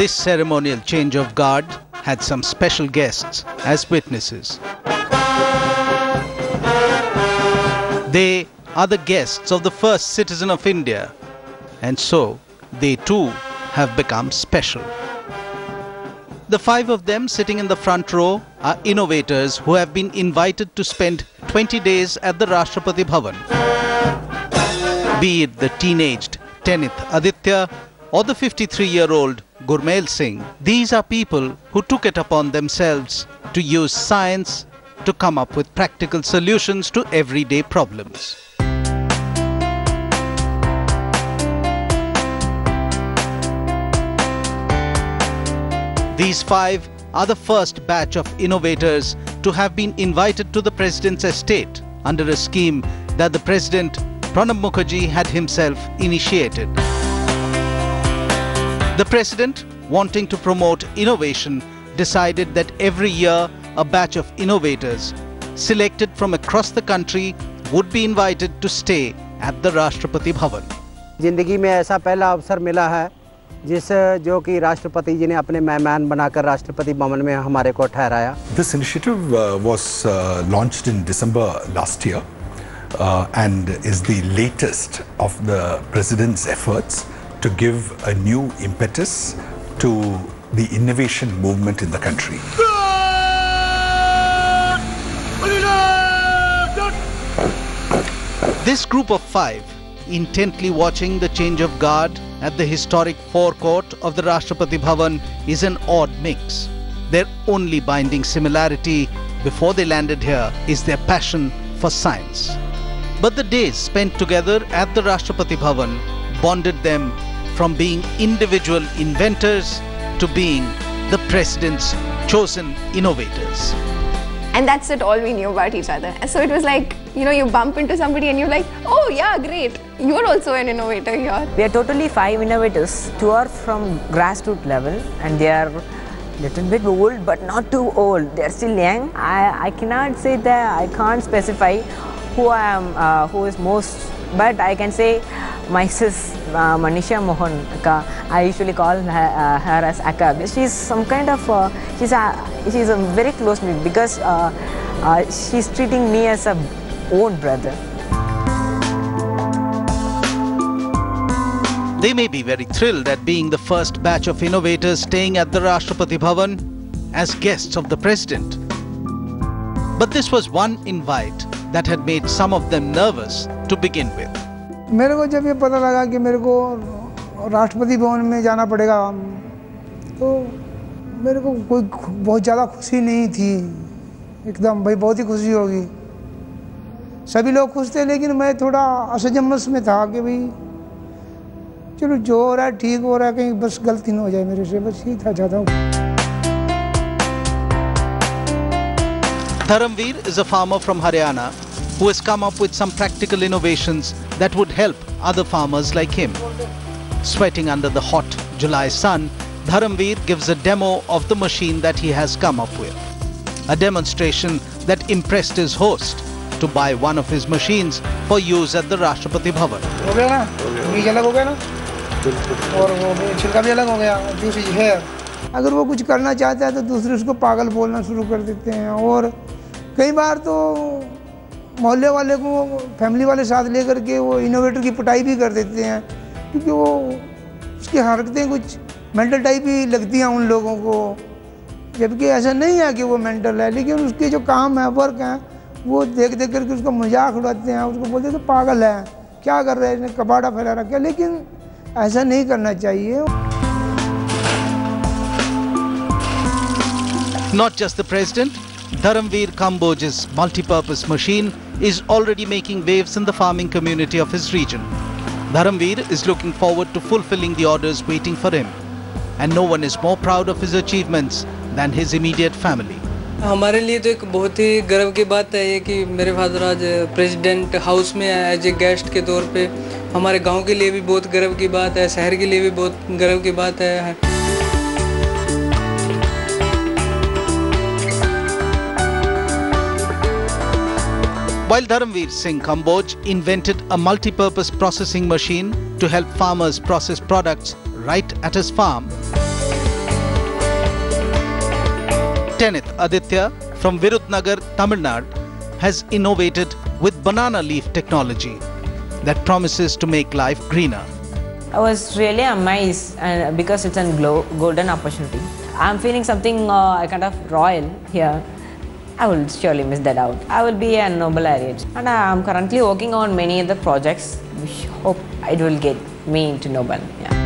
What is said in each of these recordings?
This ceremonial change of guard had some special guests as witnesses. They are the guests of the first citizen of India, and so they too have become special. The 5 of them sitting in the front row are innovators who have been invited to spend 20 days at the Rashtrapathi Bhavan. Be it the teenaged 10th Aditya or the 53-year-old Gurmail Singh, these are people who took it upon themselves to use science to come up with practical solutions to everyday problems. These 5 are the first batch of innovators to have been invited to the President's estate under a scheme that the President, Pranab Mukherjee, had himself initiated. The President, wanting to promote innovation, decided that every year a batch of innovators selected from across the country would be invited to stay at the Rashtrapathi Bhavan. जिंदगी में ऐसा पहला अवसर मिला है जो कि राष्ट्रपति जी ने अपने मेहमान बनाकर राष्ट्रपति भवन में हमारे को ठहराया. This initiative was launched in December last year and is the latest of the President's efforts to give a new impetus to the innovation movement in the country. This group of 5, intently watching the change of guard at the historic forecourt of the Rashtrapathi Bhavan, is an odd mix. Their only binding similarity before they landed here is their passion for science. But the days spent together at the Rashtrapathi Bhavan bonded them from being individual inventors to being the President's chosen innovators. And that's it, all we knew about each other. So it was like, you know, you bump into somebody and you're like, oh yeah, great, you're also an innovator here. We are totally 5 innovators. 2 are from grassroots level and they are little bit old but not too old. They are still young. I cannot say that, I can't specify who is most, but I can say my sis Manisha Mohan, I usually call her as Akka. She's some kind of, she's very close to me because she's treating me as a own brother. They may be very thrilled at being the first batch of innovators staying at the Rashtrapathi Bhavan as guests of the President. But this was one invite that had made some of them nervous to begin with. मेरे को जब ये पता लगा कि मेरे को राष्ट्रपति भवन में जाना पड़ेगा तो मेरे को कोई बहुत ज़्यादा खुशी नहीं थी. एकदम भाई बहुत ही खुशी होगी. सभी लोग खुश थे लेकिन मैं थोड़ा असमंजस में था कि भाई चलो जो हो रहा है ठीक हो रहा है, कहीं बस गलती ना हो जाए मेरे से, बस यही था चाहता हूँ. Dharamveer is a farmer from Haryana who has come up with some practical innovations that would help other farmers like him. Sweating under the hot July sun, Dharamveer gives a demo of the machine that he has come up with. A demonstration that impressed his host to buy one of his machines for use at the Rashtrapathi Bhavan. हो गया ना, बीज अलग हो गया ना, और वो छिलका भी अलग हो गया, दूसरी है. अगर वो कुछ करना चाहता है तो दूसरे उसको पागल बोलना शुरू कर देते हैं और कई बार तो मोहल्ले वाले को फैमिली वाले साथ लेकर के वो इनोवेटर की पिटाई भी कर देते हैं क्योंकि वो उसकी हरकतें कुछ मेंटल टाइप ही लगती हैं उन लोगों को, जबकि ऐसा नहीं है कि वो मेंटल है, लेकिन उसके जो काम है, वर्क हैं, वो देख देख करके उसका मजाक उड़ाते हैं, उसको बोलते हैं तो पागल है, क्या कर रहे हैं, इसने कबाड़ा फैला रखा है, लेकिन ऐसा नहीं करना चाहिए. Not just the President, Dharamveer Kamboj's multi-purpose machine is already making waves in the farming community of his region. Dharamveer is looking forward to fulfilling the orders waiting for him, and no one is more proud of his achievements than his immediate family. हमारे लिए तो एक बहुत ही गर्व की बात है ये कि मेरे फादर आज प्रेसिडेंट हाउस में एज ए गेस्ट के तौर पे. हमारे गांव के लिए भी बहुत गर्व की बात है, शहर के लिए भी बहुत गर्व की बात है. While Dharamveer Singh Kamboj invented a multi-purpose processing machine to help farmers process products right at his farm, 10th Aditya from Virudnagar, Tamil Nadu, has innovated with banana leaf technology that promises to make life greener. I was really amazed because it's a golden opportunity. I'm feeling something kind of royal here. I will surely miss that out. I will be a Nobel laureate. And I'm currently working on many other projects which hope it will get me into Nobel. Yeah.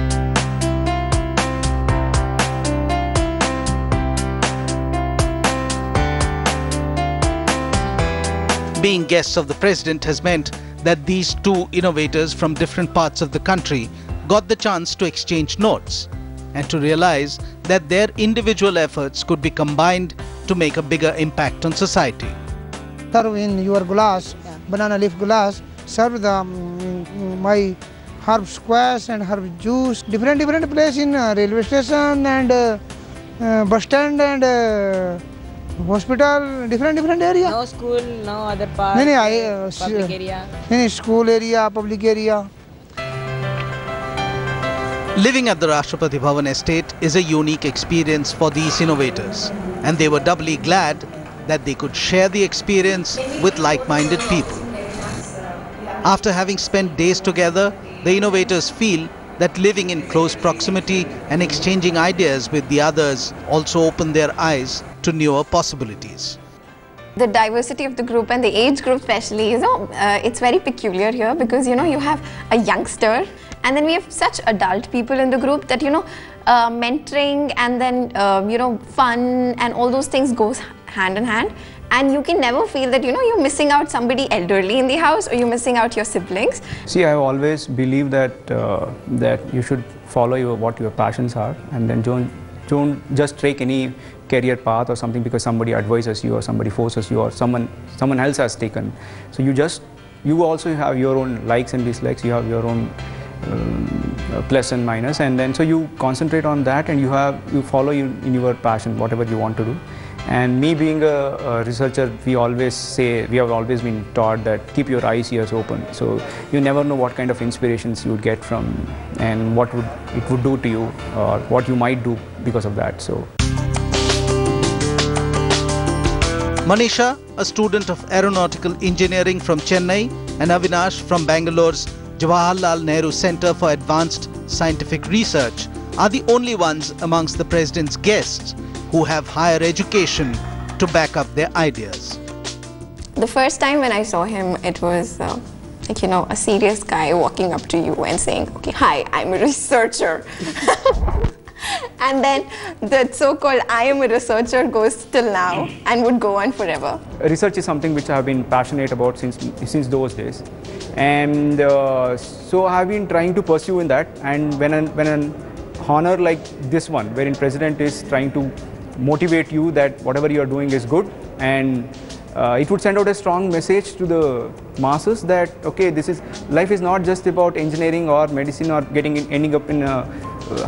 Being guests of the president has meant that these two innovators from different parts of the country got the chance to exchange notes and to realize that their individual efforts could be combined to make a bigger impact on society. Serve in your glass, banana leaf glass, serve the my herb squash and herb juice, different place in railway station and bus stand and hospital, different area. No school, no other part, public area. Any school area, public area. Living at the Rashtrapathi Bhavan estate is a unique experience for these innovators, and they were doubly glad that they could share the experience with like-minded people. After having spent days together, the innovators feel that living in close proximity and exchanging ideas with the others also opened their eyes to newer possibilities. The diversity of the group and the age group especially, it's very peculiar here because, you have a youngster and then we have such adult people in the group that, mentoring and then, fun and all those things goes hand in hand. And you can never feel that, you're missing out somebody elderly in the house or you're missing out your siblings. See, I have always believed that that you should follow what your passions are, and then don't just take any career path or something because somebody advises you or somebody forces you or someone else has taken. So you also have your own likes and dislikes, you have your own plus and minus, and then so you concentrate on that and you follow in your passion, whatever you want to do. And me being a researcher, we have always been taught that keep your eyes, ears open. So you never know what kind of inspirations you would get from and what it would do to you or what you might do because of that. So Manisha, a student of aeronautical engineering from Chennai, and Avinash from Bangalore's Jawaharlal Nehru Center for Advanced Scientific Research are the only ones amongst the president's guests who have higher education to back up their ideas. The first time when I saw him, it was a serious guy walking up to you and saying, okay, hi, I'm a researcher. And then the so-called I am a researcher goes till now and would go on forever. Research is something which I have been passionate about since those days. And so I have been trying to pursue in that, and when an honor like this one, wherein President is trying to motivate you that whatever you are doing is good, and it would send out a strong message to the masses that okay, life is not just about engineering or medicine or ending up in a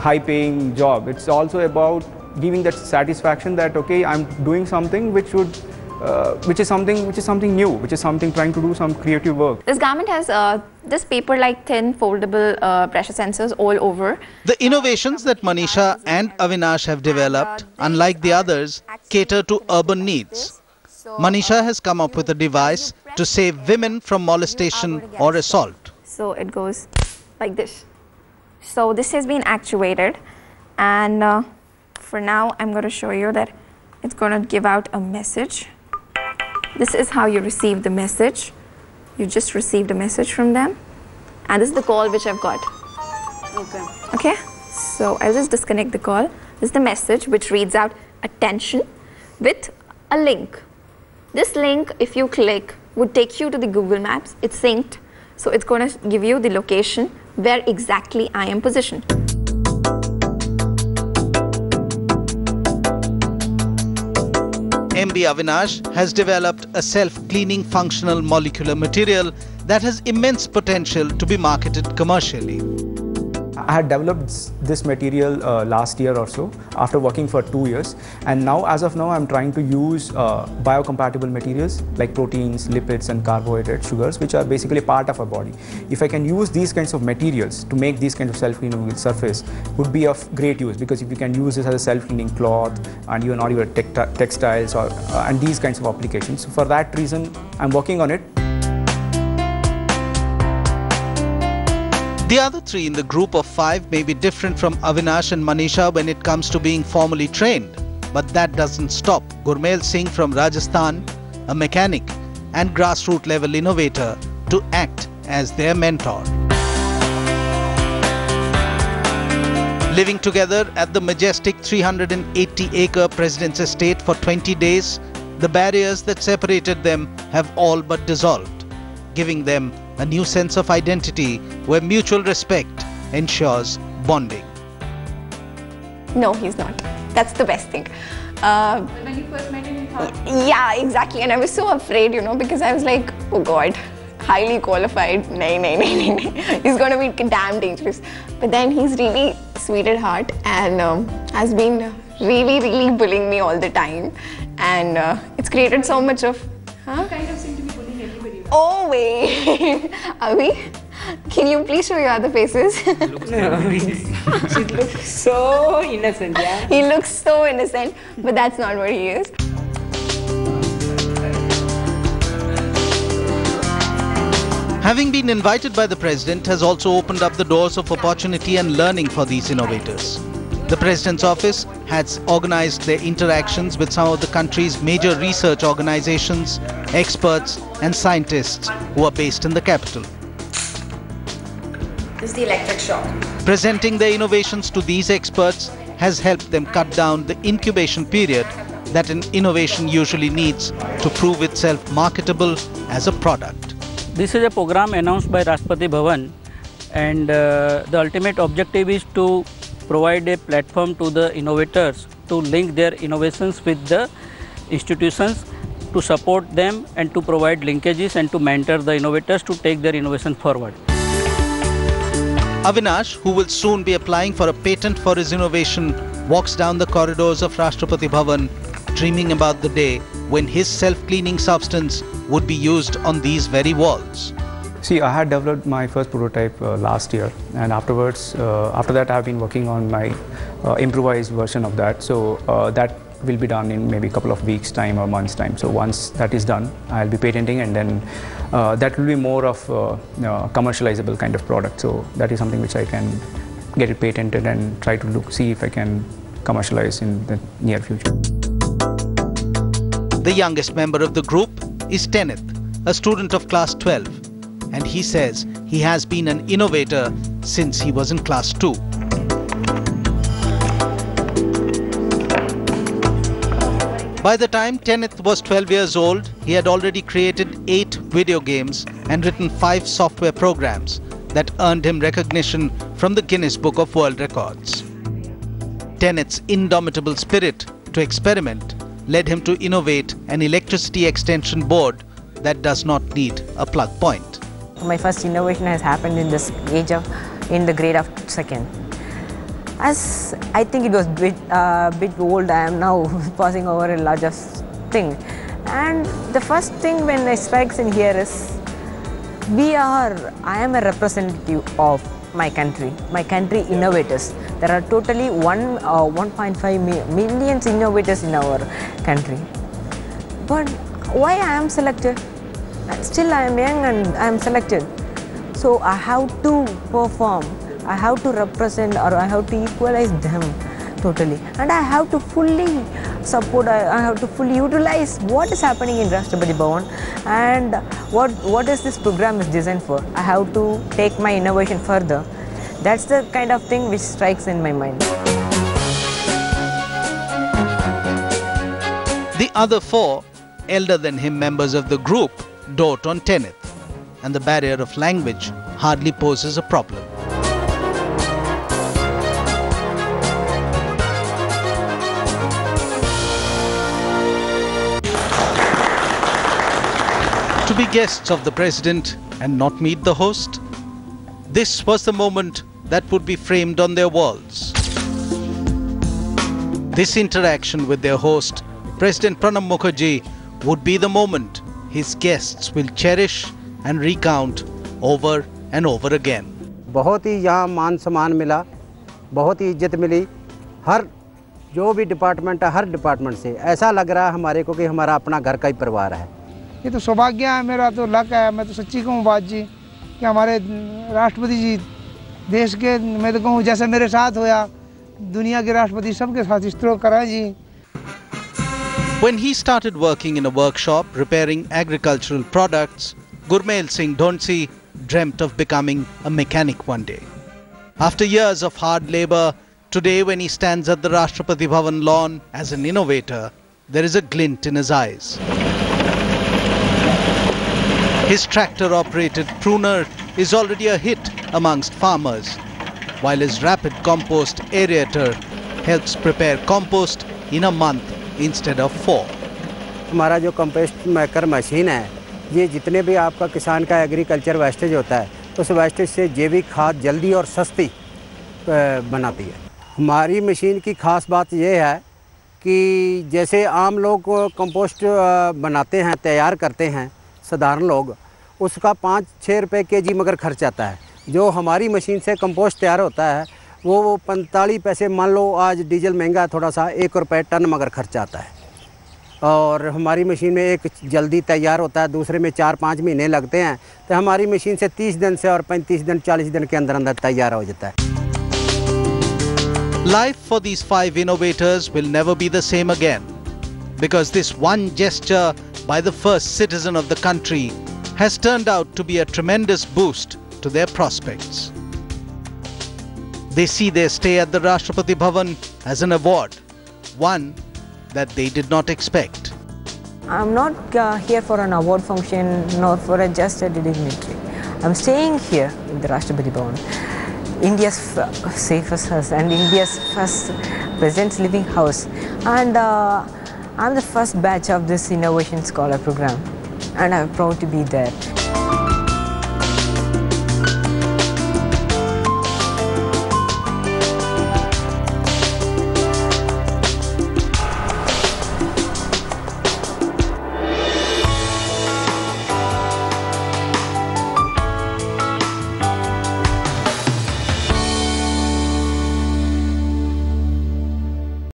high-paying job. It's also about giving that satisfaction that okay, I'm doing something which is something new, which is something trying to do some creative work. This garment has this paper-like thin foldable pressure sensors all over. The innovations that Manisha and Avinash have developed, unlike the others, cater to urban needs. Manisha has come up with a device to save women from molestation or assault. So it goes like this. So this has been actuated, and for now I'm going to show you that it's going to give out a message. This is how you receive the message. You just received a message from them, and this is the call which I've got. Okay, so I'll just disconnect the call. This is the message which reads out attention with a link. This link, if you click, would take you to the Google Maps. It's synced, so it's going to give you the location where exactly I am positioned. MB Avinash has developed a self-cleaning functional molecular material that has immense potential to be marketed commercially. I had developed this material last year or so after working for 2 years, and now as of now I'm trying to use biocompatible materials like proteins, lipids and carbohydrates, sugars, which are basically part of our body. If I can use these kinds of materials to make these kinds of self-cleaning surface, would be of great use, because if you can use this as a self-cleaning cloth and even or your textiles or and these kinds of applications. So for that reason I'm working on it. The other three in the group of 5 may be different from Avinash and Manisha when it comes to being formally trained, but that doesn't stop Gurmail Singh from Rajasthan, a mechanic and grassroots level innovator, to act as their mentor. Living together at the majestic 380-acre President's estate for 20 days, the barriers that separated them have all but dissolved, giving them a new sense of identity where mutual respect ensures bonding. No, he's not. That's the best thing. When you first met him, you thought? Yeah, exactly. And I was so afraid, you know, because I was like, oh God, highly qualified. Nay. He's going to be damn dangerous. But then he's really sweet at heart and has been really bullying me all the time. And it's created so much of... Huh? You kind of seem to be bullying everybody. Oh, wait. Are we? Can you please show your other faces? She looks so innocent, yeah. He looks so innocent, but that's not what he is. Having been invited by the President has also opened up the doors of opportunity and learning for these innovators. The President's office has organized their interactions with some of the country's major research organizations, experts and scientists who are based in the capital. This is the electric shock. Presenting their innovations to these experts has helped them cut down the incubation period that an innovation usually needs to prove itself marketable as a product. This is a program announced by Rashtrapathi Bhavan, and the ultimate objective is to provide a platform to the innovators to link their innovations with the institutions, to support them and to provide linkages and to mentor the innovators to take their innovation forward. Avinash, who will soon be applying for a patent for his innovation, walks down the corridors of Rashtrapathi Bhavan, dreaming about the day when his self-cleaning substance would be used on these very walls. See, I had developed my first prototype last year, and afterwards, after that I have been working on my improvised version of that. So that will be done in maybe a couple of weeks time or months time. So once that is done, I'll be patenting, and then that will be more of commercializable kind of product. So that is something which I can get it patented and try to see if I can commercialize in the near future. The youngest member of the group is Teneth, a student of class 12. And he says he has been an innovator since he was in class 2. By the time Teneth was 12 years old, he had already created 8 video games and written 5 software programs that earned him recognition from the Guinness Book of World Records. Teneth's indomitable spirit to experiment led him to innovate an electricity extension board that does not need a plug point. My first innovation has happened in this age of, in the grade of 2nd. As I think it was bit old, I am now passing over a larger thing. And the first thing when it strikes in here is, I am a representative of my country innovators. There are totally 1.5 million innovators in our country. But why I am selected? Still I am young and I am selected. So I have to perform, I have to represent, or I have to equalize them totally. And I have to fully support, I have to fully utilize what is happening in Rashtrapathi Bhavan and what is this program is designed for. I have to take my innovation further. That's the kind of thing which strikes in my mind. The other 4 elder than him members of the group dote on Teneth, and the barrier of language hardly poses a problem. To be guests of the President and not meet the host? This was the moment that would be framed on their walls. This interaction with their host, President Pranab Mukherjee, would be the moment his guests will cherish and recount over and over again. बहुत ही यहाँ मान सम्मान मिला, बहुत ही इज्जत मिली, हर जो भी department है, हर डिपार्टमेंट से ऐसा लग रहा है हमारे को कि हमारा अपना घर का ही परिवार है। ये तो सौभाग्य है, मेरा तो लक है। मैं तो सच्ची कहूँ बात जी कि हमारे राष्ट्रपति जी देश के, मैं तो कहूँ जैसे मेरे साथ होया, दुनिया के राष्ट्रपति सबके साथ इस तरह करा जी। When he started working in a workshop repairing agricultural products, Gurmail Singh Dhonsi dreamt of becoming a mechanic one day. After years of hard labor, today when he stands at the Rashtrapathi Bhavan lawn as an innovator, there is a glint in his eyes. His tractor-operated pruner is already a hit amongst farmers, while his rapid compost aerator helps prepare compost in a month instead of 4. हमारा जो compost maker machine है, ये जितने भी आपका किसान का agriculture wastage होता है, उस वेस्टेज से जैविक खाद जल्दी और सस्ती बनाती है। हमारी मशीन की ख़ास बात यह है कि जैसे आम लोग कंपोस्ट बनाते हैं, तैयार करते हैं, साधारण लोग, उसका 5-6 रुपये केजी मगर खर्च आता है। जो हमारी मशीन से कंपोस्ट तैयार होता है वो 45 पैसे, मान लो आज डीजल महंगा है थोड़ा सा, 1 रुपये टन मगर खर्च आता है। और हमारी मशीन में एक जल्दी तैयार होता है, दूसरे में 4-5 महीने लगते हैं। तो हमारी मशीन से 30 दिन से और 35 दिन 40 दिन के अंदर अंदर तैयार हो जाता है। Life for these 5 innovators will never be the same again, because this one gesture by the first citizen of the country has turned out to be a tremendous boost to their prospects. They see their stay at the Rashtrapathi Bhavan as an award, one that they did not expect. I'm not here for an award function nor for just a dignitary. I'm staying here in the Rashtrapathi Bhavan, India's safest house and India's first president's living house. And I'm the first batch of this Innovation Scholar program, and I'm proud to be there.